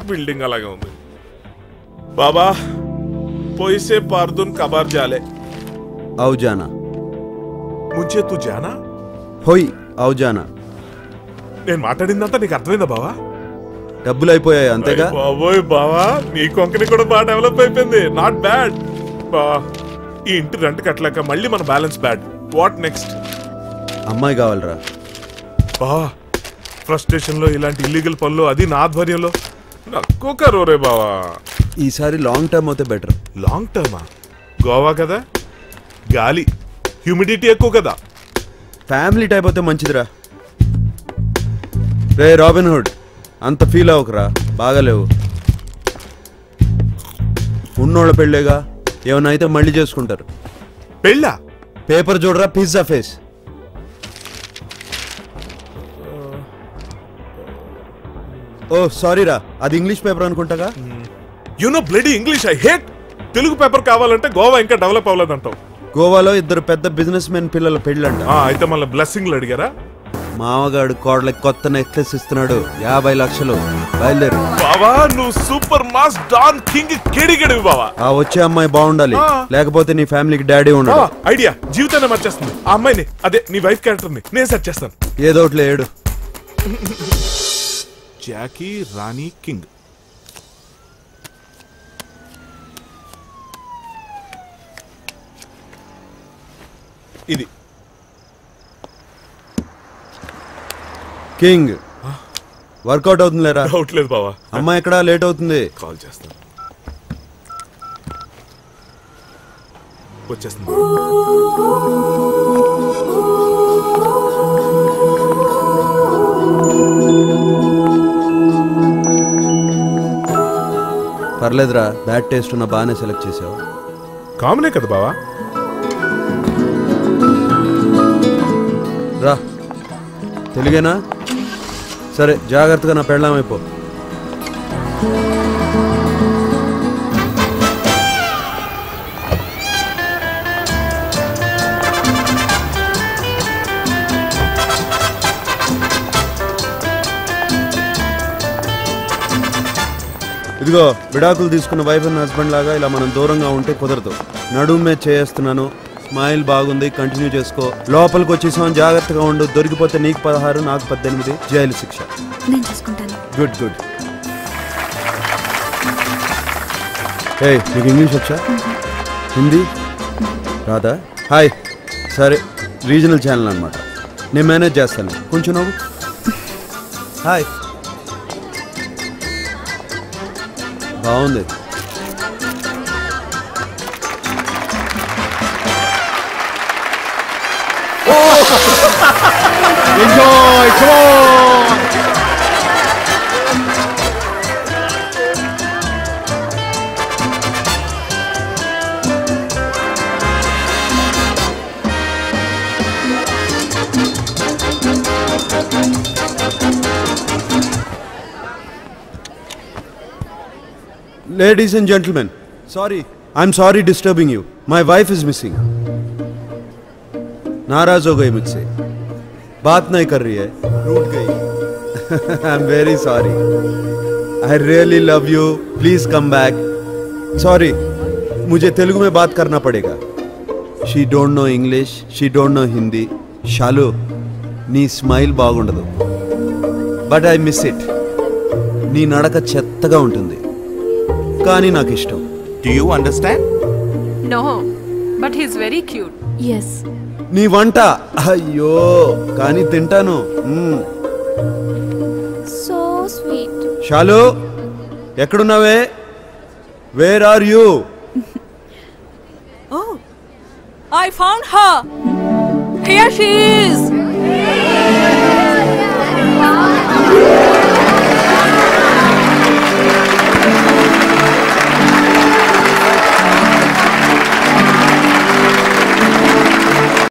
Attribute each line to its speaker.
Speaker 1: Building అలాగే ఉంది బాబా పోయిసే పార్దున్ కబార్ జాలే
Speaker 2: आओ जाना
Speaker 1: मुझे तू जाना
Speaker 2: होई आओ जाना
Speaker 1: నేను మాట్లాడిందంతా నీకు అర్థమైందా బావా
Speaker 2: డబ్బులు అయిపోయాయి అంతేగా
Speaker 1: బాబోయ్ బావా నీ కొంకని కూడా బాగా డెవలప్ అయిపోయింది నాట్ బ్యాడ్ బా ఈ ఇంటి రెంట్ కట్టలేక మళ్ళీ మన బ్యాలెన్స్ బ్యాడ్ వాట్ నెక్స్ట్
Speaker 2: అమ్మాయి కావాలరా
Speaker 1: బావా ఫ్రస్ట్రేషన్ లో ఇలాంటి ఇల్లీగల్ పనులు అది నా ఆధ్వర్యంలో నక్కు కరోరే బావా
Speaker 2: ఈసారి లాంగ్ టర్మ్ అయితే బెటర్
Speaker 1: లాంగ్ టర్మా గోవా కదా గాలి హ్యూమిడిటీ ఎక్కువ కదా
Speaker 2: ఫ్యామిలీ టైప్ అయితే మంచిదిరా రే రాబిన్ హుడ్ అంత ఫీల్ అవ్వకరా బాగాలేవు ఉన్నోళ్ళ పెళ్ళేగా ఏమైనా అయితే మళ్ళీ చేసుకుంటారు
Speaker 1: పెళ్ళా
Speaker 2: పేపర్ చూడరా పిజ్జా ఫేస్ ఓ సారీ రా అది ఇంగ్లీష్ పేపర్ అనుకుంటాగా
Speaker 1: you know bloody English I hate Telugu paper కావాలంటే గోవా ఇంకా డెవలప్ అవ్వలేదంటావు
Speaker 2: గోవాలో ఇద్దరు పెద్ద బిజినెస్ మెన్ పిల్లల పెళ్ళంట
Speaker 1: అయితే మళ్ళీ బ్లెస్సింగ్లు అడిగారా
Speaker 2: మామగాడు కోడలకి కొత్త నెక్లెస్ ఇస్తున్నాడు 50 లక్షలు బయలుదేరు
Speaker 1: బావా నువ్వు సూపర్ మాస్ డాన్ కింగ్ కెడిగడివి బావా
Speaker 2: ఆ వచ్చే అమ్మాయి బాగుండాలి లేకపోతే నీ ఫ్యామిలీకి డాడీ ఉండడు
Speaker 1: ఐడియా జీవితాన్ని మార్చేస్తుంది ఆ అమ్మాయిని అదే నీ వైఫ్ క్యారెక్టర్ ని నేను సెట్ చేస్తాను
Speaker 2: ఏదో ఒకటి లేడు
Speaker 1: జాకీ రాణి కింగ్ ఇది
Speaker 2: కింగ్ వర్కౌట్ అవుతుంది లేరా
Speaker 1: డౌట్ లేదు బావా
Speaker 2: అమ్మాయి ఎక్కడా లేట్ అవుతుంది
Speaker 1: కాల్ చేస్తాను వచ్చేస్తుంది
Speaker 2: పర్లేదురా బ్యాడ్ టేస్ట్ ఉన్న బాగానే సెలెక్ట్ చేసావు
Speaker 1: కామనే కదా బావా
Speaker 2: రా తెలుగేనా సరే జాగ్రత్తగా నా పెళ్ళాం అయిపో ఇదిగో విడాకులు తీసుకున్న వైఫ్ అండ్ హస్బెండ్ లాగా ఇలా మనం దూరంగా ఉంటే కుదరదు నడుమే చేస్తున్నాను స్మైల్ బాగుంది కంటిన్యూ చేసుకో లోపలికి వచ్చేసాం జాగ్రత్తగా ఉండు దొరికిపోతే నీకు 16 నాకు 18 జైలు శిక్ష గుడ్ గుడ్ నీకు ఇంగ్లీష్ వచ్చా హిందీ రాదా హాయ్ సరే రీజనల్ ఛానల్ అనమాట నేను మేనేజ్ చేస్తాను కొంచెం నవ్వు హాయ్ బాగుంది
Speaker 1: Enjoy, come on!
Speaker 2: Ladies and gentlemen, sorry, I'm sorry disturbing you. My wife is missing. नाराज हो गई मुझसे बात नहीं कर रही है रूठ गई I am very sorry I really love you please come back sorry मुझे तेलुगु में बात करना पड़ेगा she don't know English she don't know Hindi Shalu knee smile బాగుండదు బట్ ఐ మిస్ ఇట్ నీ నడక చెత్తగా ఉంటుంది కానీ నాకు ఇష్టం
Speaker 1: Do you understand?
Speaker 3: No, but he's very cute.
Speaker 4: Yes.
Speaker 2: నీ వంట అయ్యో కానీ తింటాను
Speaker 4: So sweet.
Speaker 2: షాలు ఎక్కడున్నావే where are you
Speaker 3: Oh, I found her. Here she is.